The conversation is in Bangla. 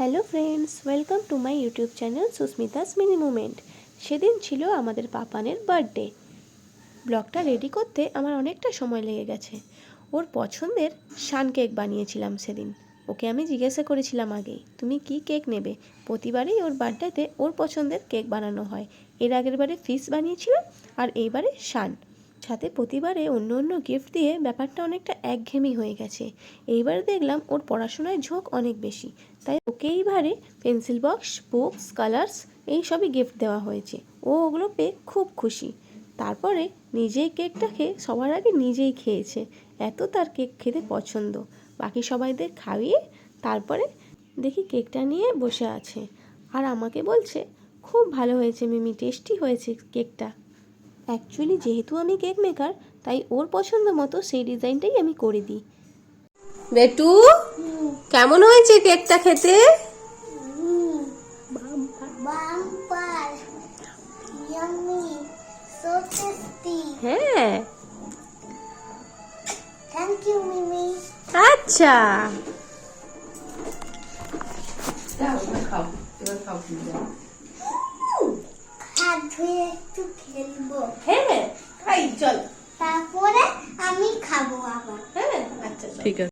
Hello friends, welcome to my YouTube channel Susmita's mini moment. সেদিন ছিল আমাদের পাপানের বার্থডে। ব্লগটা রেডি করতে আমার অনেকটা সময় লেগে গেছে। ওর পছন্দের শান কেক বানিয়েছিলাম সেদিন। ওকে আমি জিজ্ঞাসা করেছিলাম আগেই, তুমি কি কেক নেবে? প্রতিবারেই ওর বার্থডেতে ওর পছন্দের কেক বানানো হয়। এর আগের বারে ফিশ বানিয়েছিলাম, আর এইবারে শান। সাথে প্রতিবারে অন্য অন্য গিফট দিয়ে ব্যাপারটা অনেকটা একঘেয়েমি হয়ে গেছে। এইবারে দেখলাম ওর পড়াশোনায় ঝোঁক অনেক বেশি, তাই ওকে এইবারে পেন্সিল বক্স, বুকস, কালার্স এই সবই গিফট দেওয়া হয়েছে। ও ওগুলো পেয়ে খুব খুশি। তারপরে নিজেই কেকটা খেয়ে সবার আগে নিজেই খেয়েছে, এত তার কেক খেতে পছন্দ। বাকি সবাইদের খাইয়ে তারপরে দেখি কেকটা নিয়ে বসে আছে, আর আমাকে বলছে খুব ভালো হয়েছে মিমি, টেস্টি হয়েছে কেকটা। অ্যাকচুয়ালি যেহেতু আমি কেক মেকার, তাই ওর পছন্দ মতো সেই ডিজাইনটাই আমি করে দিই। বেটু, কেমন হয়েছে কেকটা খেতে? হ্যাঁ, থ্যাংক ইউ মিমি। আচ্ছা, হাত ধুয়ে একটু খেলবো। হ্যাঁ খাই, চল। তারপরে আমি খাবো আবার। হ্যাঁ, আচ্ছা ঠিক আছে।